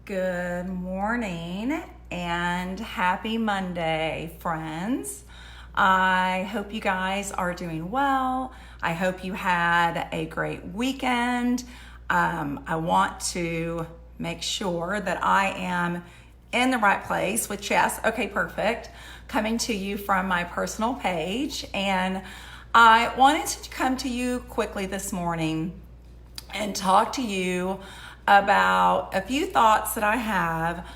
Good morning and happy Monday, friends. I hope you guys are doing well. I hope you had a great weekend. I want to make sure that I am in the right place with Chess. Okay, perfect. Coming to you from my personal page. And I wanted to come to you quickly this morning and talk to you about a few thoughts that I have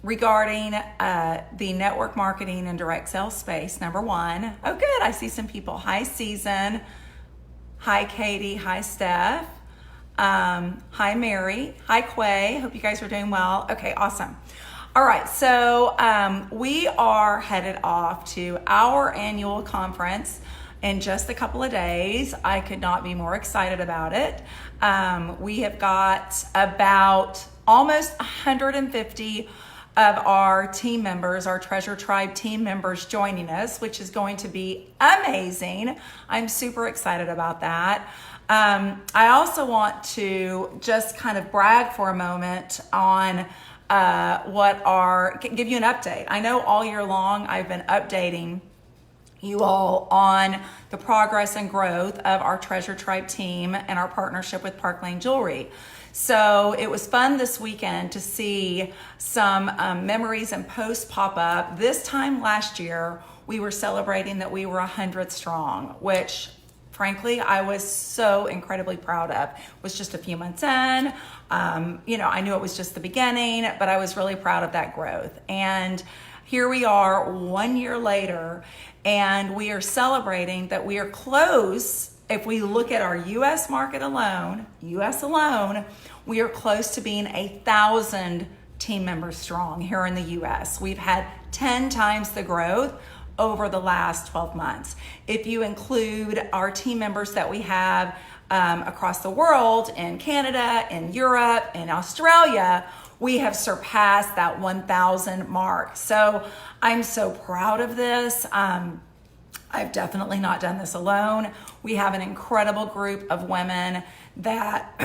regarding the network marketing and direct sales space. Number one, oh good, I see some people. Hi, Season. Hi, Katie. Hi, Steph. Hi, Mary. Hi, Quay. Hope you guys are doing well. Okay, awesome. All right, so we are headed off to our annual conference in just a couple of days. I could not be more excited about it. We have got about almost 150 of our team members, our Treasure Tribe team members joining us, which is going to be amazing. I'm super excited about that. I also want to just kind of brag for a moment on give you an update. I know all year long I've been updating you all on the progress and growth of our Treasure Tribe team and our partnership with Park Lane Jewelry. So it was fun this weekend to see some memories and posts pop up. This time last year, we were celebrating that we were 100 strong, which frankly, I was so incredibly proud of. It was just a few months in. I knew it was just the beginning, but I was really proud of that growth. And here we are 1 year later, and we are celebrating that we are close. If we look at our US market alone, we are close to being 1,000 team members strong here in the US. We've had 10 times the growth over the last 12 months. If you include our team members that we have across the world, in Canada, in Europe, in Australia, we have surpassed that 1,000 mark. So I'm so proud of this. I've definitely not done this alone. We have an incredible group of women that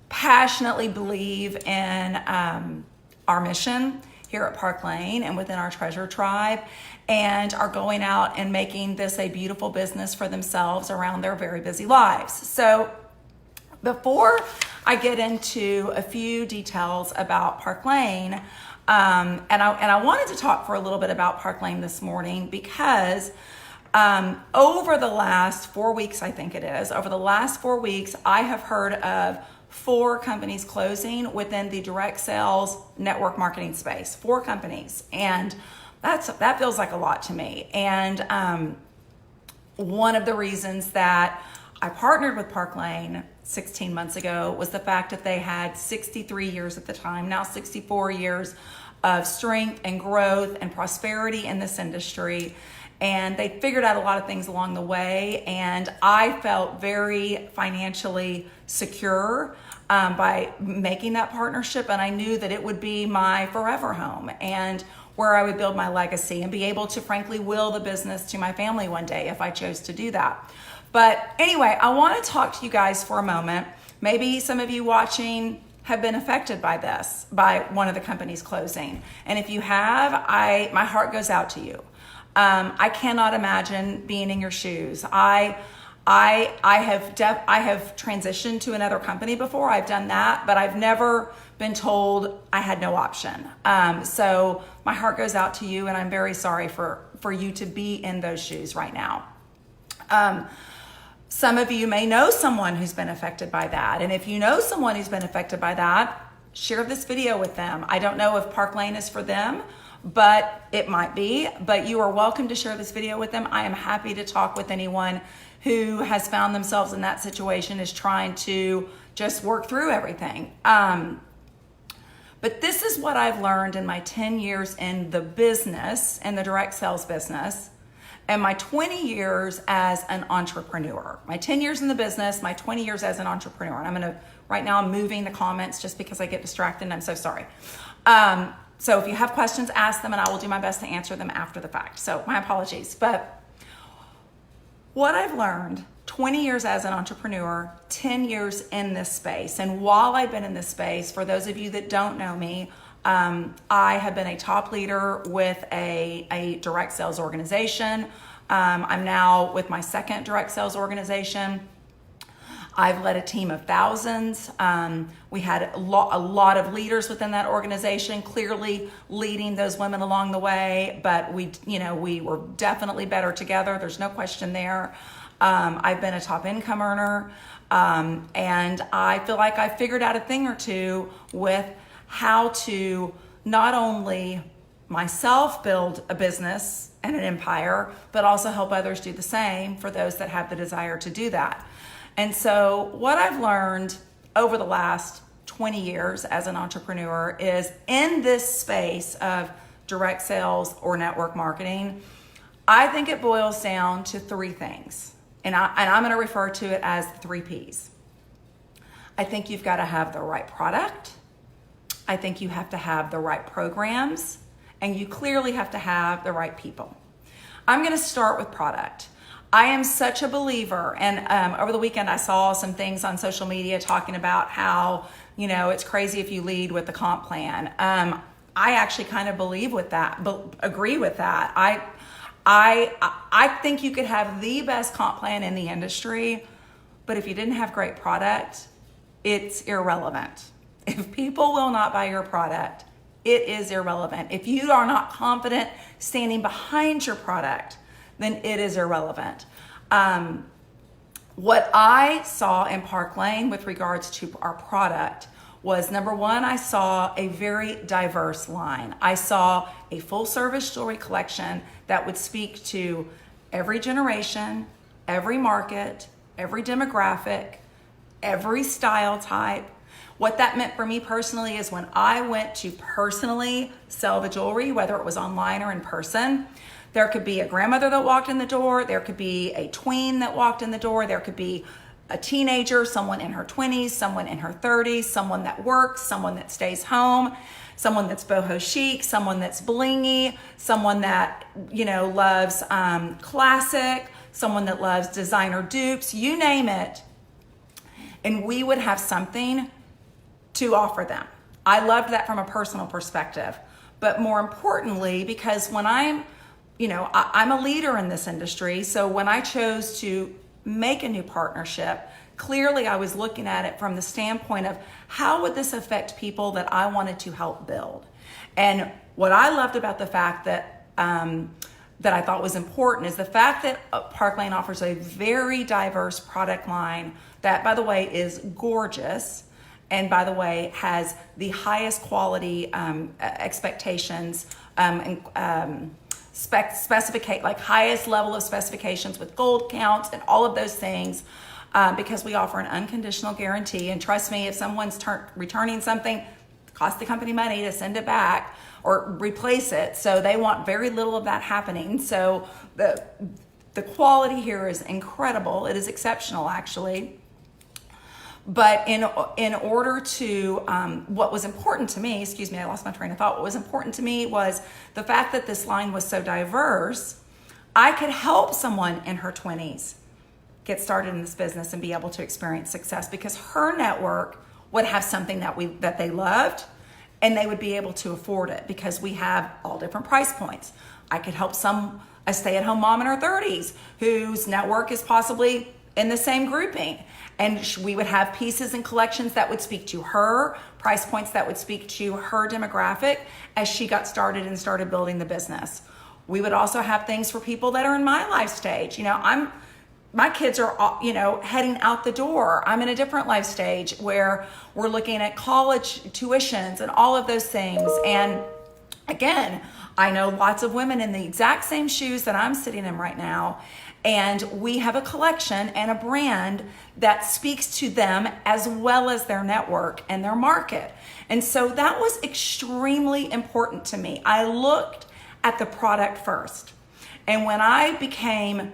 passionately believe in our mission here at Park Lane and within our Treasure Tribe, and are going out and making this a beautiful business for themselves around their very busy lives. So before I get into a few details about Park Lane, and I wanted to talk for a little bit about Park Lane this morning because over the last 4 weeks, I have heard of 4 companies closing within the direct sales network marketing space. 4 companies, and that feels like a lot to me. And one of the reasons that I partnered with Park Lane 16 months ago was the fact that they had 63 years at the time, now 64 years of strength and growth and prosperity in this industry. And they figured out a lot of things along the way. And I felt very financially secure by making that partnership. And I knew that it would be my forever home and where I would build my legacy and be able to frankly will the business to my family one day if I chose to do that. But anyway, I want to talk to you guys for a moment. Maybe some of you watching have been affected by this, by one of the companies closing. And if you have, my heart goes out to you. I cannot imagine being in your shoes. I have transitioned to another company before. I've done that, but I've never been told I had no option. So my heart goes out to you, and I'm very sorry for you to be in those shoes right now. Some of you may know someone who's been affected by that. And if you know someone who's been affected by that, share this video with them. I don't know if Park Lane is for them, but it might be. But you are welcome to share this video with them. I am happy to talk with anyone who has found themselves in that situation, is trying to just work through everything. But this is what I've learned in my 10 years in the business, in the direct sales business, and my 20 years as an entrepreneur. My 10 years in the business, my 20 years as an entrepreneur. And right now I'm moving the comments just because I get distracted, and I'm so sorry. So if you have questions, ask them, and I will do my best to answer them after the fact. So my apologies. But what I've learned 20 years as an entrepreneur, 10 years in this space. And while I've been in this space, for those of you that don't know me, I have been a top leader with a direct sales organization. I'm now with my second direct sales organization. I've led a team of thousands. We had a lot of leaders within that organization, clearly leading those women along the way, but we were definitely better together. There's no question there. I've been a top income earner, and I feel like I figured out a thing or two with how to not only myself build a business and an empire, but also help others do the same for those that have the desire to do that. And so what I've learned over the last 20 years as an entrepreneur is in this space of direct sales or network marketing, I think it boils down to three things. And I'm going to refer to it as the 3 Ps. I think you've got to have the right product. I think you have to have the right programs. And you clearly have to have the right people. I'm going to start with product. I am such a believer, and over the weekend I saw some things on social media talking about how, it's crazy if you lead with the comp plan. I actually kind of believe with that, but agree with that. I think you could have the best comp plan in the industry, but if you didn't have great product, it's irrelevant. If people will not buy your product, it is irrelevant. If you are not confident standing behind your product, then it is irrelevant. What I saw in Park Lane with regards to our product was, number one, I saw a very diverse line. I saw a full service jewelry collection that would speak to every generation, every market, every demographic, every style type. What that meant for me personally is when I went to personally sell the jewelry, whether it was online or in person, there could be a grandmother that walked in the door, there could be a tween that walked in the door, there could be a teenager, someone in her 20s, someone in her 30s, someone that works, someone that stays home, someone that's boho chic, someone that's blingy, someone that, loves classic, someone that loves designer dupes, you name it. And we would have something to offer them. I loved that from a personal perspective. But more importantly, because when I'm a leader in this industry, so when I chose to make a new partnership, clearly I was looking at it from the standpoint of how would this affect people that I wanted to help build. And what I loved about the fact that I thought was important is the fact that Park Lane offers a very diverse product line that, by the way, is gorgeous. And by the way, has the highest quality expectations like highest level of specifications with gold counts and all of those things, because we offer an unconditional guarantee. And trust me, if someone's returning something, it costs the company money to send it back or replace it. So they want very little of that happening. So the quality here is incredible. It is exceptional, actually. But in order to, what was important to me, I lost my train of thought. What was important to me was the fact that this line was so diverse. I could help someone in her 20s get started in this business and be able to experience success because her network would have something that they loved and they would be able to afford it because we have all different price points. I could help a stay-at-home mom in her 30s whose network is possibly in the same grouping. And we would have pieces and collections that would speak to her, price points that would speak to her demographic as she got started and started building the business. We would also have things for people that are in my life stage. My kids are, heading out the door. I'm in a different life stage where we're looking at college tuitions and all of those things. And again, I know lots of women in the exact same shoes that I'm sitting in right now. And we have a collection and a brand that speaks to them as well as their network and their market. And so that was extremely important to me. I looked at the product first. And when I became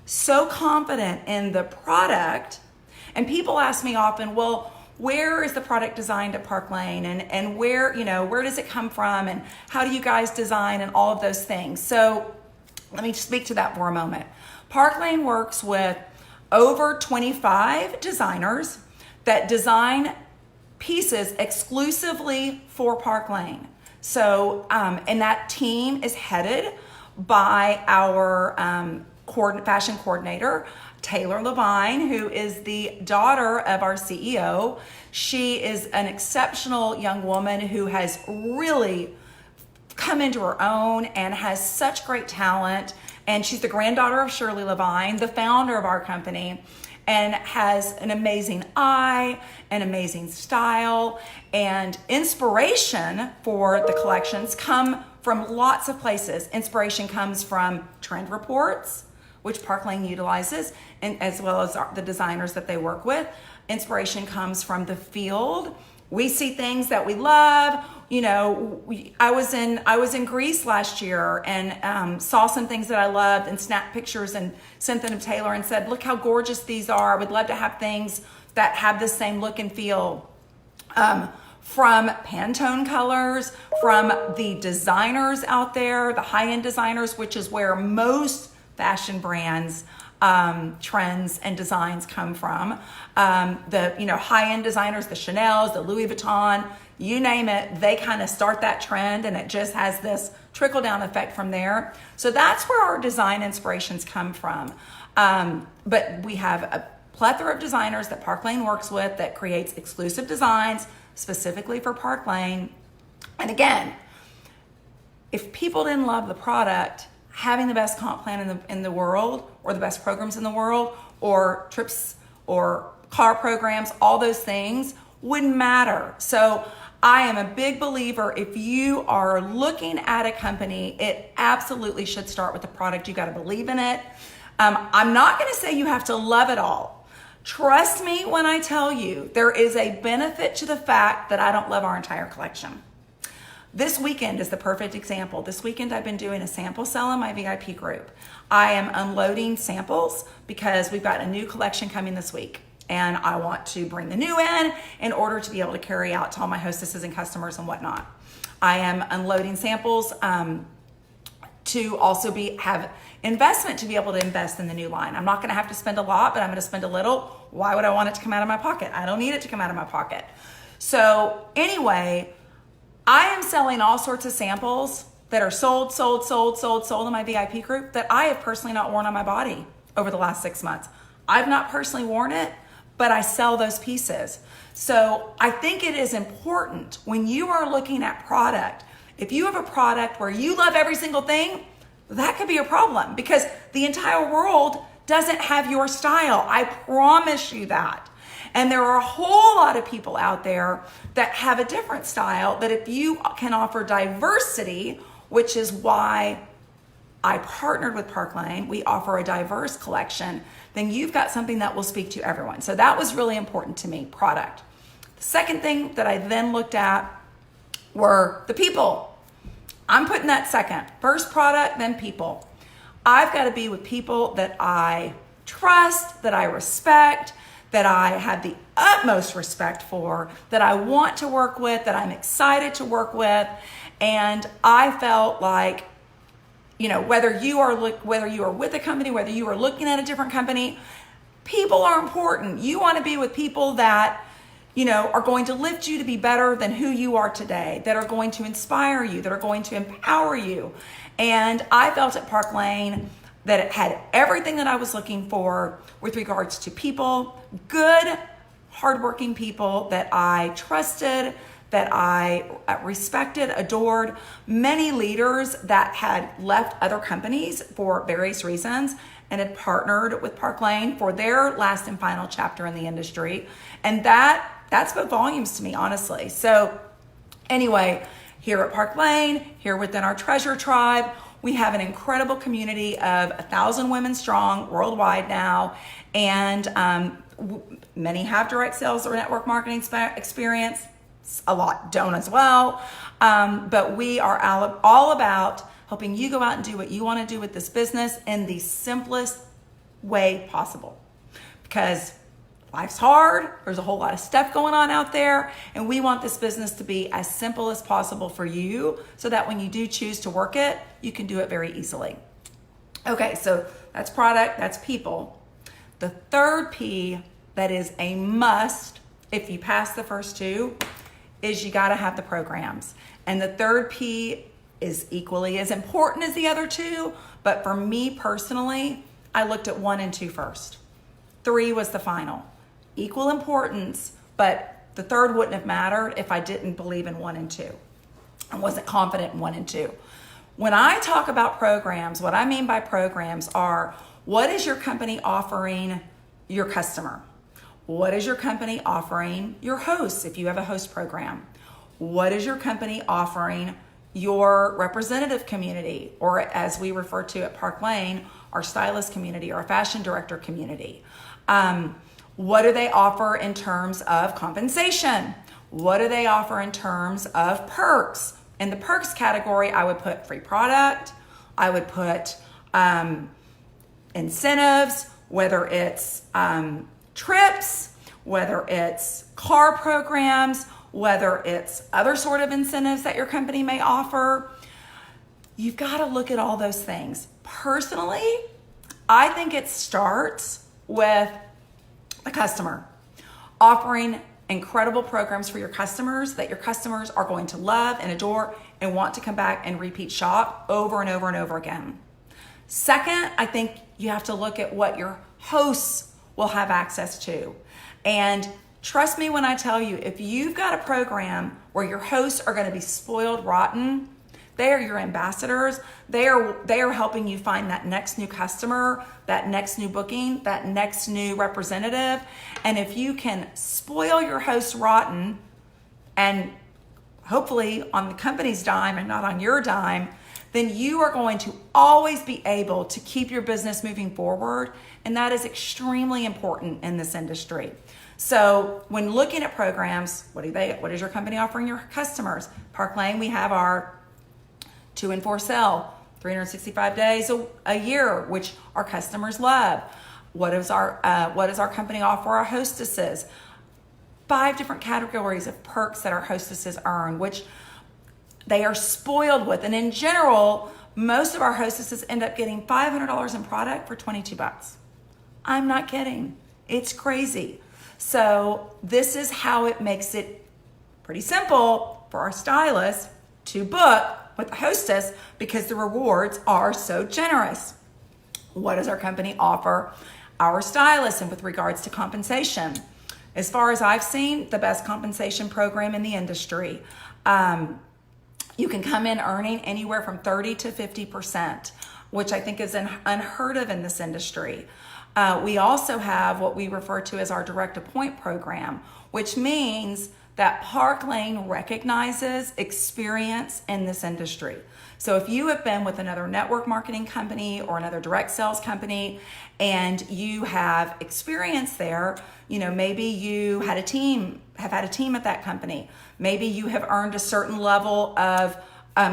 so confident in the product, and people ask me often, well, where is the product designed at Park Lane and where does it come from and how do you guys design and all of those things? So let me speak to that for a moment. Park Lane works with over 25 designers that design pieces exclusively for Park Lane. So, and that team is headed by our fashion coordinator, Taylor Levine, who is the daughter of our CEO. She is an exceptional young woman who has really come into her own and has such great talent. And she's the granddaughter of Shirley Levine, the founder of our company, and has an amazing eye, an amazing style, and inspiration for the collections come from lots of places. Inspiration comes from trend reports, which Park Lane utilizes, and as well as the designers that they work with. Inspiration comes from the field. We see things that we love. You know, I was in Greece last year and saw some things that I loved and snapped pictures and sent them to Taylor and said, look how gorgeous these are. I would love to have things that have the same look and feel. From Pantone colors, from the designers out there, the high-end designers, which is where most fashion brands trends and designs come from. The high-end designers, the Chanel's, the Louis Vuitton, you name it, they kind of start that trend and it just has this trickle-down effect from there. So that's where our design inspirations come from. But we have a plethora of designers that Park Lane works with that creates exclusive designs specifically for Park Lane. And again, if people didn't love the product, having the best comp plan in the world, or the best programs in the world, or trips or car programs, all those things wouldn't matter. So I am a big believer, if you are looking at a company, it absolutely should start with the product. You got to believe in it. I'm not going to say you have to love it all. Trust me when I tell you, there is a benefit to the fact that I don't love our entire collection. This weekend is the perfect example. This weekend I've been doing a sample sale in my VIP group. I am unloading samples because we've got a new collection coming this week. And I want to bring the new in order to be able to carry out to all my hostesses and customers and whatnot. I am unloading samples to also have investment to be able to invest in the new line. I'm not going to have to spend a lot, but I'm going to spend a little. Why would I want it to come out of my pocket? I don't need it to come out of my pocket. So anyway, I am selling all sorts of samples that are sold in my VIP group that I have personally not worn on my body over the last 6 months. I've not personally worn it, but I sell those pieces. So I think it is important when you are looking at product, if you have a product where you love every single thing, that could be a problem because the entire world doesn't have your style. I promise you that. And there are a whole lot of people out there that have a different style that if you can offer diversity, which is why I partnered with Park Lane, we offer a diverse collection, then you've got something that will speak to everyone. So that was really important to me, product. The second thing that I then looked at were the people. I'm putting that second. First product, then people. I've got to be with people that I trust, that I respect, that I have the utmost respect for, that I want to work with, that I'm excited to work with. And I felt like, whether you are with a company, whether you are looking at a different company, people are important. You want to be with people that, are going to lift you to be better than who you are today, that are going to inspire you, that are going to empower you. And I felt at Park Lane that it had everything that I was looking for with regards to people, good, hardworking people that I trusted, that I respected, adored, many leaders that had left other companies for various reasons and had partnered with Park Lane for their last and final chapter in the industry. And that spoke volumes to me, honestly. So anyway, here at Park Lane, here within our Treasure Tribe, we have an incredible community of 1,000 women strong worldwide now. And many have direct sales or network marketing experience. A lot don't as well. But we are all about helping you go out and do what you want to do with this business in the simplest way possible. Because life's hard, there's a whole lot of stuff going on out there, and we want this business to be as simple as possible for you so that when you do choose to work it, you can do it very easily. Okay, so that's product, that's people. The third P that is a must if you pass the first two is you got to have the programs. And the third P is equally as important as the other two, but for me personally, I looked at 1 and 2 first. 3 was the final. Equal importance, but the third wouldn't have mattered if I didn't believe in 1 and 2. I wasn't confident in 1 and 2. When I talk about programs, what I mean by programs are, what is your company offering your customer? What is your company offering your hosts if you have a host program? What is your company offering your representative community, or as we refer to at Park Lane, our stylist community or fashion director community? What do they offer in terms of compensation? What do they offer in terms of perks? In the perks category, I would put free product. I would put incentives, whether it's trips, whether it's car programs, whether it's other sort of incentives that your company may offer. You've got to look at all those things. Personally, I think it starts with the customer. Offering incredible programs for your customers that your customers are going to love and adore and want to come back and repeat shop over and over and over again. Second, I think you have to look at what your hosts will have access to. And trust me when I tell you, if you've got a program where your hosts are going to be spoiled rotten, they are your ambassadors. They are helping you find that next new customer, that next new booking, that next new representative. And if you can spoil your host rotten, and hopefully on the company's dime and not on your dime, then you are going to always be able to keep your business moving forward. And that is extremely important in this industry. So when looking at programs, what is your company offering your customers? Park Lane, we have our 2 and 4 sale, 365 days a year, which our customers love. What does our company offer our hostesses? 5 different categories of perks that our hostesses earn, which they are spoiled with. And in general, most of our hostesses end up getting $500 in product for $22. I'm not kidding. It's crazy. So this is how it makes it pretty simple for our stylists to book with the hostess, because the rewards are so generous. What does our company offer our stylists, and with regards to compensation? As far as I've seen, the best compensation program in the industry. You can come in earning anywhere from 30 to 50%, which I think is unheard of in this industry. We also have what we refer to as our direct appoint program, which means that Park Lane recognizes experience in this industry. So if you have been with another network marketing company or another direct sales company and you have experience there, maybe you have had a team at that company. Maybe you have earned a certain level of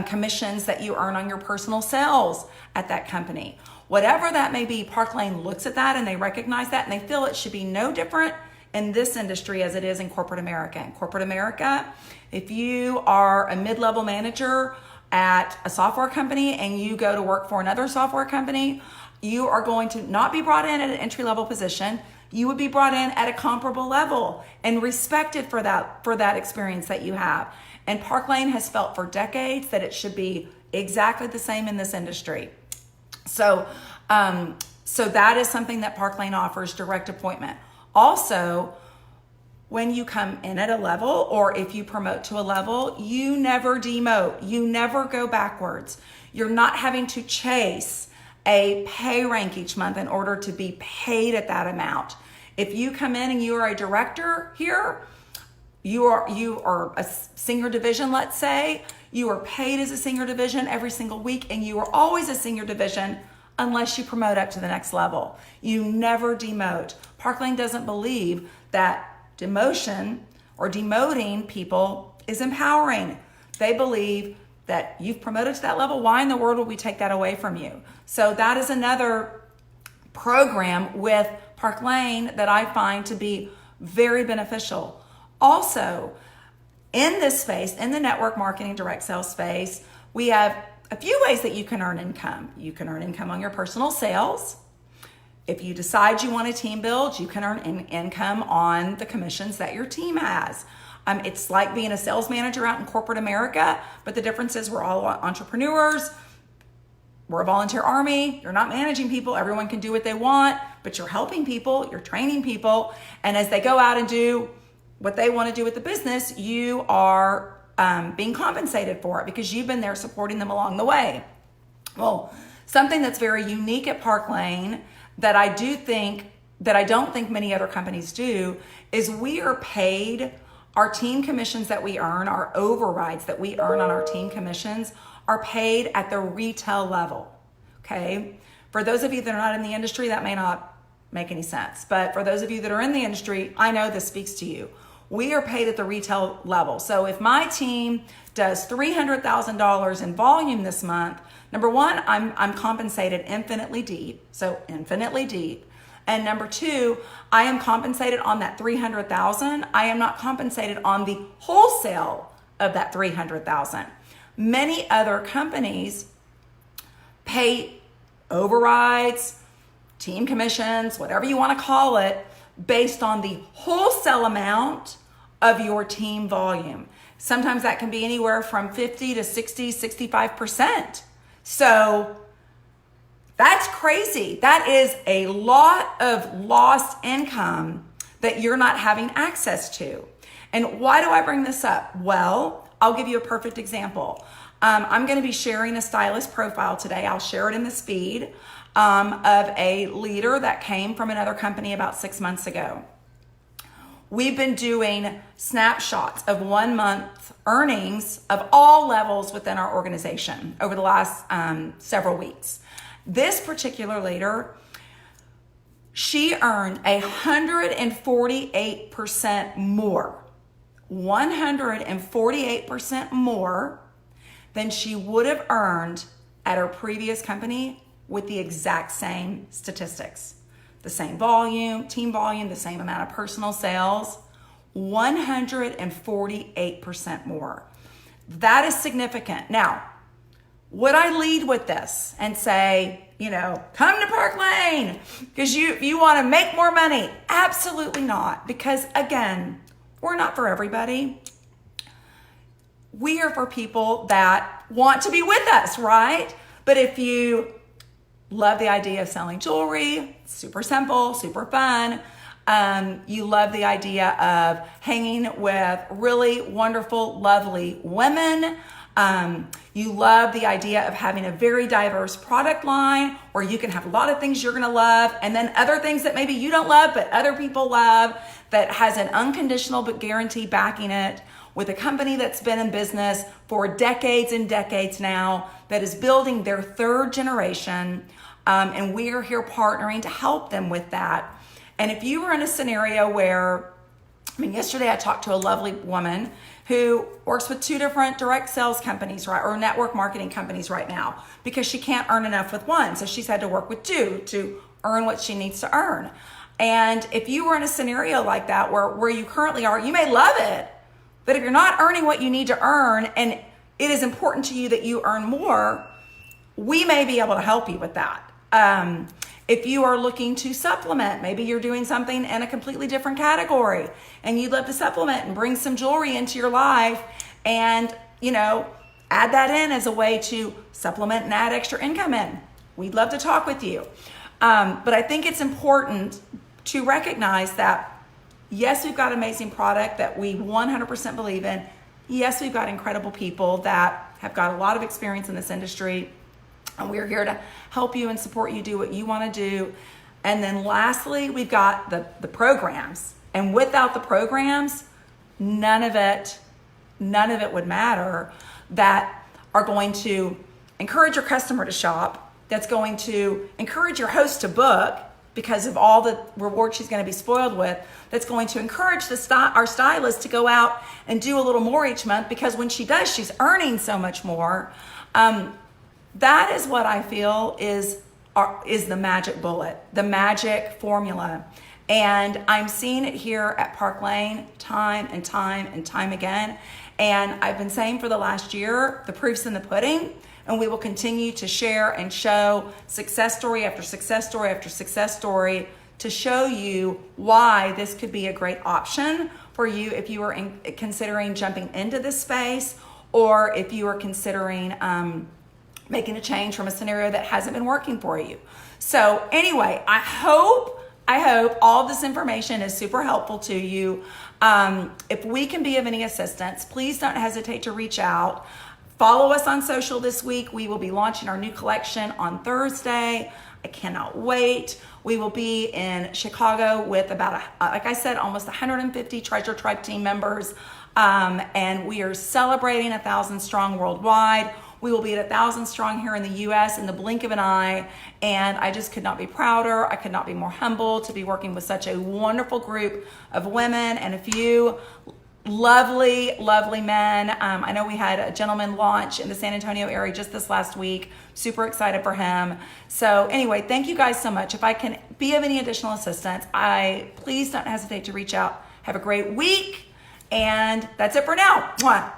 commissions that you earn on your personal sales at that company. Whatever that may be, Park Lane looks at that and they recognize that, and they feel it should be no different in this industry as it is in corporate America. In corporate America, if you are a mid-level manager at a software company and you go to work for another software company, you are going to not be brought in at an entry-level position. You would be brought in at a comparable level and respected for that experience that you have. And Park Lane has felt for decades that it should be exactly the same in this industry. So that is something that Park Lane offers, direct appointment. Also, when you come in at a level, or if you promote to a level, you never demote. You never go backwards. You're not having to chase a pay rank each month in order to be paid at that amount. If you come in and you are a director here, you are a senior division, let's say, you are paid as a senior division every single week, and you are always a senior division unless you promote up to the next level. You never demote. Park Lane doesn't believe that demotion or demoting people is empowering. They believe that you've promoted to that level. Why in the world would we take that away from you? So that is another program with Park Lane that I find to be very beneficial. Also, in this space, in the network marketing direct sales space, we have a few ways that you can earn income. You can earn income on your personal sales. If you decide you want a team build, you can earn income on the commissions that your team has. It's like being a sales manager out in corporate America, but the difference is we're all entrepreneurs. We're a volunteer army. You're not managing people. Everyone can do what they want, but you're helping people, you're training people. And as they go out and do what they want to do with the business, you are being compensated for it because you've been there supporting them along the way. Well, something that's very unique at Park Lane that I don't think many other companies do is we are paid. Our team commissions that we earn, our overrides that we earn on our team commissions are paid at the retail level, okay? For those of you that are not in the industry, that may not make any sense. But for those of you that are in the industry, I know this speaks to you. We are paid at the retail level. So if my team does $300,000 in volume this month, number one, I'm compensated infinitely deep, so infinitely deep. And number two, I am compensated on that $300,000. I am not compensated on the wholesale of that $300,000. Many other companies pay overrides, team commissions, whatever you want to call it, based on the wholesale amount of your team volume. Sometimes that can be anywhere from 50 to 60, 65%. So that's crazy. That is a lot of lost income that you're not having access to. And why do I bring this up? Well, I'll give you a perfect example. I'm going to be sharing a stylist profile today. I'll share it in the speed of a leader that came from another company about 6 months ago. We've been doing snapshots of 1 month earnings of all levels within our organization over the last several weeks. This particular leader, she earned 148% more, 148% more than she would have earned at her previous company with the exact same statistics. The same volume, team volume, the same amount of personal sales, 148% more. That is significant. Now, would I lead with this and say, come to Park Lane because you want to make more money? Absolutely not. Because again, we're not for everybody. We are for people that want to be with us, right? But if you love the idea of selling jewelry, super simple, super fun. You love the idea of hanging with really wonderful, lovely women. You love the idea of having a very diverse product line where you can have a lot of things you're going to love and then other things that maybe you don't love but other people love, that has an unconditional but guarantee backing it, with a company that's been in business for decades and decades now, that is building their third generation. And we are here partnering to help them with that. And if you were in a scenario where, yesterday I talked to a lovely woman who works with 2 different direct sales companies, right, or network marketing companies right now, because she can't earn enough with one. So she's had to work with 2 to earn what she needs to earn. And if you were in a scenario like that where you currently are, you may love it, but if you're not earning what you need to earn and it is important to you that you earn more, we may be able to help you with that. If you are looking to supplement, maybe you're doing something in a completely different category and you'd love to supplement and bring some jewelry into your life and, add that in as a way to supplement and add extra income in. We'd love to talk with you. But I think it's important to recognize that, yes, we've got amazing product that we 100% believe in. Yes, we've got incredible people that have got a lot of experience in this industry. And we're here to help you and support you do what you want to do. And then lastly, we've got the programs. And without the programs, none of it would matter, that are going to encourage your customer to shop, that's going to encourage your host to book because of all the rewards she's going to be spoiled with, that's going to encourage our stylist to go out and do a little more each month because when she does, she's earning so much more. That is what I feel is the magic bullet, the magic formula. And I'm seeing it here at Park Lane time and time and time again. And I've been saying for the last year, the proof's in the pudding, and we will continue to share and show success story after success story after success story to show you why this could be a great option for you if you are considering jumping into this space, or if you are considering making a change from a scenario that hasn't been working for you. So anyway, I hope all this information is super helpful to you. If we can be of any assistance, please don't hesitate to reach out. Follow us on social this week. We will be launching our new collection on Thursday. I cannot wait. We will be in Chicago with about, like I said, almost 150 Treasure Tribe team members. And we are celebrating 1,000 strong worldwide. We will be at 1,000 strong here in the US in the blink of an eye. And I just could not be prouder. I could not be more humble to be working with such a wonderful group of women and a few lovely, lovely men. I know we had a gentleman launch in the San Antonio area just this last week. Super excited for him. So anyway, thank you guys so much. If I can be of any additional assistance, please don't hesitate to reach out. Have a great week. And that's it for now. Mwah.